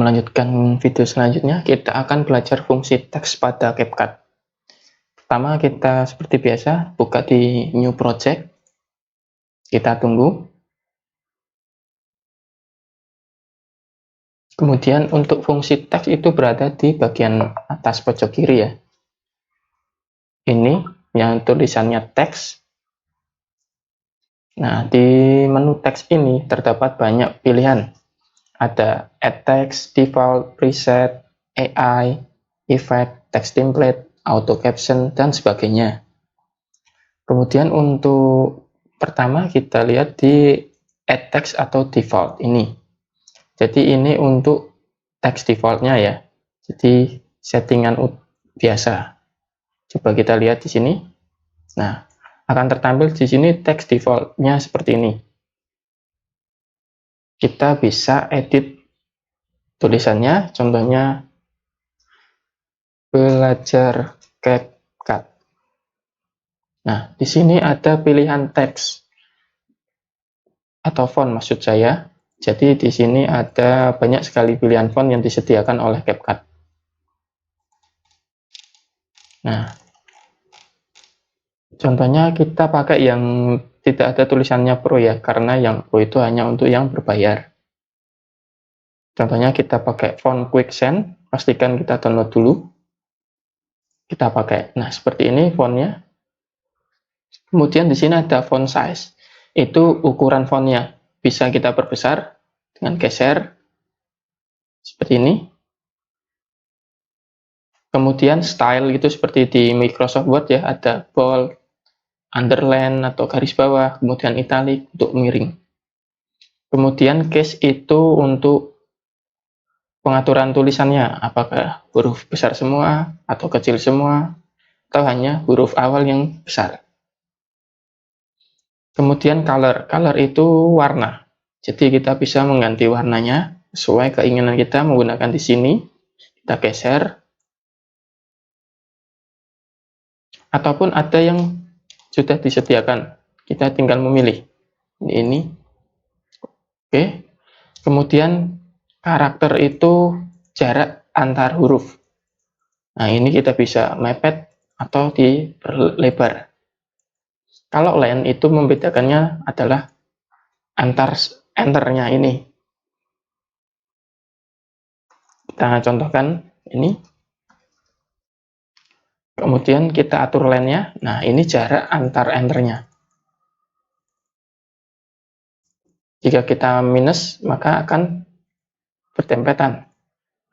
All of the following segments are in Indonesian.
melanjutkan video selanjutnya, kita akan belajar fungsi teks pada CapCut. Pertama, kita seperti biasa buka di New Project. Kita tunggu. Kemudian untuk fungsi teks itu berada di bagian atas pojok kiri ya. Ini yang tulisannya teks. Nah, di menu teks ini terdapat banyak pilihan. Ada Add Text, Default, Preset, AI, Effect, Text Template, Auto Caption, dan sebagainya. Kemudian untuk pertama kita lihat di Add Text atau Default ini. Jadi ini untuk text defaultnya ya. Jadi settingan biasa. Coba kita lihat di sini. Nah, akan tertampil di sini text defaultnya seperti ini. Kita bisa edit tulisannya, contohnya belajar CapCut. Nah, di sini ada pilihan teks atau font maksud saya. Jadi di sini ada banyak sekali pilihan font yang disediakan oleh CapCut. Nah, contohnya kita pakai yang tidak ada tulisannya Pro ya, karena yang Pro itu hanya untuk yang berbayar. Contohnya kita pakai font Quicksand, pastikan kita download dulu. Kita pakai, nah seperti ini fontnya. Kemudian di sini ada font size, itu ukuran fontnya. Bisa kita perbesar dengan geser seperti ini. Kemudian style itu seperti di Microsoft Word ya, ada bold, underline atau garis bawah, kemudian italic untuk miring. Kemudian case itu untuk pengaturan tulisannya, apakah huruf besar semua atau kecil semua, atau hanya huruf awal yang besar. Kemudian color itu warna. Jadi kita bisa mengganti warnanya sesuai keinginan kita menggunakan di sini. Kita geser. Ataupun ada yang sudah disediakan. Kita tinggal memilih. Ini. Oke. Kemudian karakter itu jarak antar huruf. Nah, ini kita bisa mepet atau diperlebar. Kalau len itu membedakannya adalah antar enternya ini. Kita contohkan ini. Kemudian kita atur len-nya. Nah, ini jarak antar enternya. Jika kita minus, maka akan bertempetan.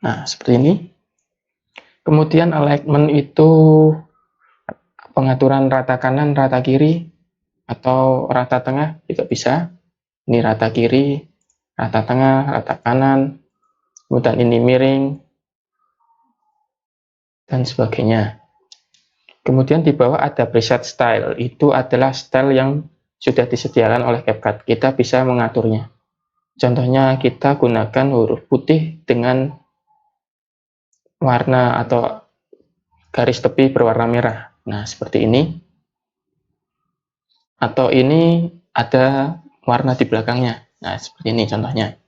Nah, seperti ini. Kemudian alignment itu pengaturan rata kanan, rata kiri, atau rata tengah juga bisa. Ini rata kiri, rata tengah, rata kanan, kemudian ini miring, dan sebagainya. Kemudian di bawah ada preset style, itu adalah style yang sudah disediakan oleh CapCut. Kita bisa mengaturnya. Contohnya kita gunakan huruf putih dengan warna atau garis tepi berwarna merah. Nah, seperti ini. Atau ini ada warna di belakangnya. Nah, seperti ini contohnya.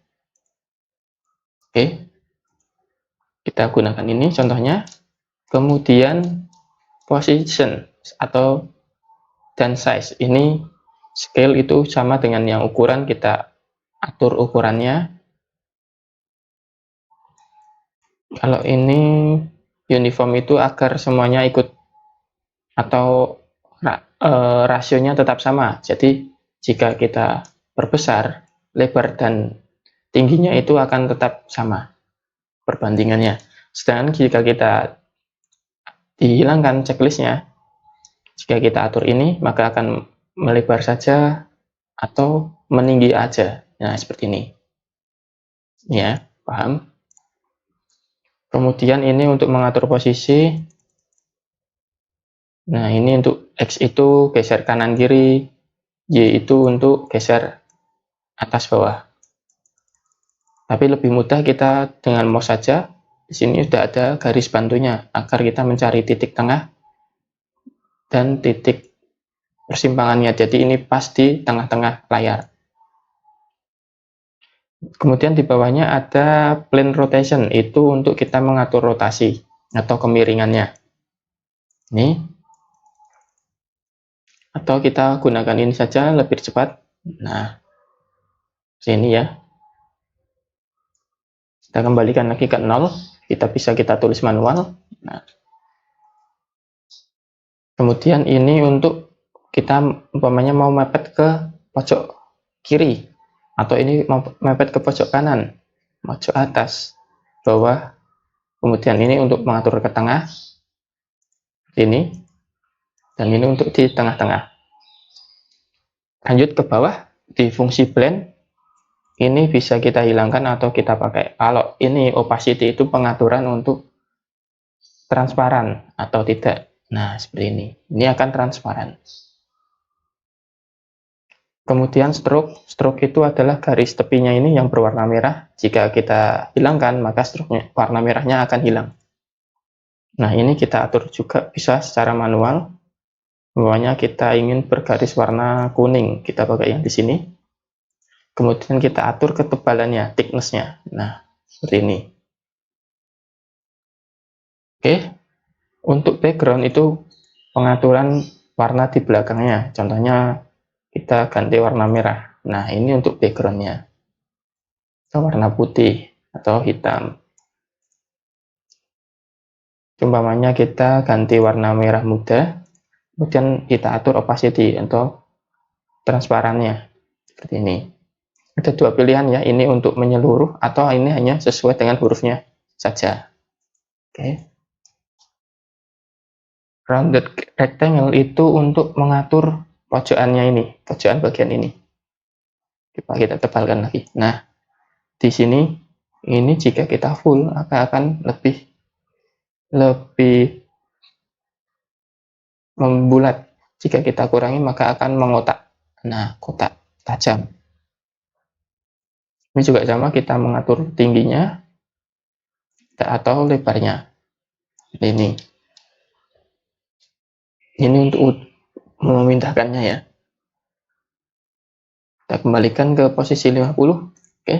Oke. Kita gunakan ini contohnya. Kemudian position atau dan size. Ini scale itu sama dengan yang ukuran, kita atur ukurannya. Kalau ini uniform itu agar semuanya ikut atau rasionya tetap sama. Jadi jika kita perbesar, lebar dan tingginya itu akan tetap sama perbandingannya. Sedangkan jika kita dihilangkan checklistnya, jika kita atur ini, maka akan melebar saja atau meninggi aja. Nah, seperti ini. Ya, paham? Kemudian ini untuk mengatur posisi. Nah, ini untuk X itu geser kanan kiri, Y itu untuk geser atas bawah. Tapi lebih mudah kita dengan mouse saja. Di sini sudah ada garis bantunya agar kita mencari titik tengah dan titik persimpangannya. Jadi ini pas di tengah-tengah layar. Kemudian di bawahnya ada plane rotation, itu untuk kita mengatur rotasi atau kemiringannya. Ini, atau kita gunakan ini saja lebih cepat. Nah, sini ya. Kita kembalikan lagi ke 0, kita tulis manual. Nah, kemudian ini untuk kita umpamanya mau mepet ke pojok kiri, atau ini mau mepet ke pojok kanan, pojok atas, bawah. Kemudian ini untuk mengatur ke tengah, ini, dan ini untuk di tengah-tengah. Lanjut ke bawah, di fungsi blend, ini bisa kita hilangkan atau kita pakai. Kalau ini opacity itu pengaturan untuk transparan atau tidak. Nah, seperti ini. Ini akan transparan. Kemudian stroke. Stroke itu adalah garis tepinya ini yang berwarna merah. Jika kita hilangkan, maka stroke-nya, warna merahnya akan hilang. Nah, ini kita atur juga bisa secara manual. Bawahnya kita ingin bergaris warna kuning, kita pakai yang di sini. Kemudian kita atur ketebalannya, thickness-nya. Nah, seperti ini. Oke, untuk background itu pengaturan warna di belakangnya. Contohnya kita ganti warna merah. Nah, ini untuk backgroundnya. Atau warna putih atau hitam. Umpamanya kita ganti warna merah muda, kemudian kita atur opacity atau transparannya. Seperti ini. Ada dua pilihan ya, ini untuk menyeluruh atau ini hanya sesuai dengan hurufnya saja. Oke. Rounded rectangle itu untuk mengatur pojokannya ini, pojokan bagian ini. Coba kita tebalkan lagi. Nah, di sini ini jika kita full maka akan lebih membulat. Jika kita kurangi maka akan mengotak. Nah, kotak tajam. Ini juga sama, kita mengatur tingginya atau lebarnya. Ini untuk memindahkannya ya. Kita kembalikan ke posisi 50. Oke.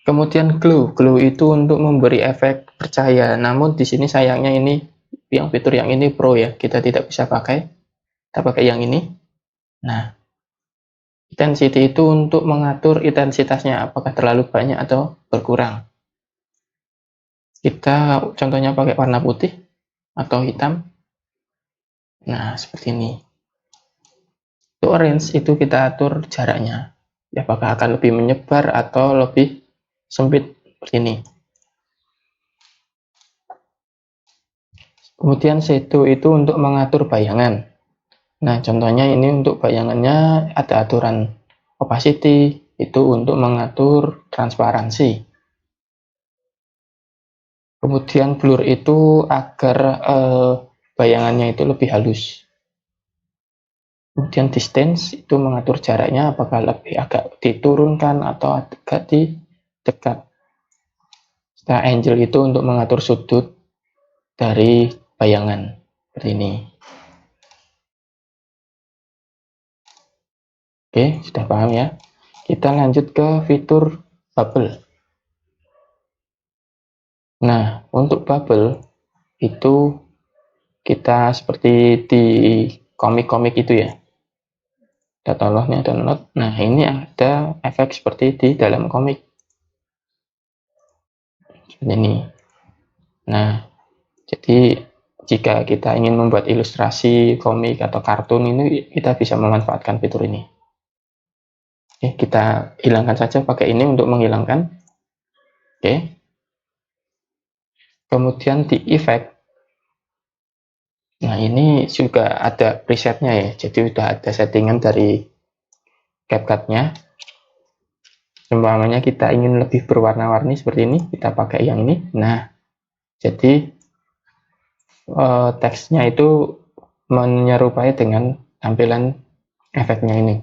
Kemudian glow. Glow itu untuk memberi efek bercahaya. Namun di sini sayangnya ini yang fitur yang ini pro ya. Kita tidak bisa pakai. Kita pakai yang ini. Nah, intensity itu untuk mengatur intensitasnya apakah terlalu banyak atau berkurang. Kita contohnya pakai warna putih atau hitam. Nah, seperti ini. Untuk orange itu kita atur jaraknya. Apakah akan lebih menyebar atau lebih sempit seperti ini. Kemudian shadow itu untuk mengatur bayangan. Nah, contohnya ini untuk bayangannya ada aturan opacity, itu untuk mengatur transparansi. Kemudian blur itu agar bayangannya itu lebih halus. Kemudian distance itu mengatur jaraknya apakah lebih agak diturunkan atau agak didekat. Setelah angle itu untuk mengatur sudut dari bayangan seperti ini. Oke, sudah paham ya. Kita lanjut ke fitur bubble. Nah, untuk bubble itu kita seperti di komik-komik itu ya. Downloadnya download. Nah, ini ada efek seperti di dalam komik. Seperti ini. Nah, jadi jika kita ingin membuat ilustrasi komik atau kartun ini, kita bisa memanfaatkan fitur ini. Oke, kita hilangkan saja pakai ini untuk menghilangkan. Oke. Kemudian di effect. Nah, ini juga ada presetnya ya. Jadi sudah ada settingan dari CapCut-nya. Umpamanya kita ingin lebih berwarna-warni seperti ini, kita pakai yang ini. Nah, jadi teksnya itu menyerupai dengan tampilan efeknya ini.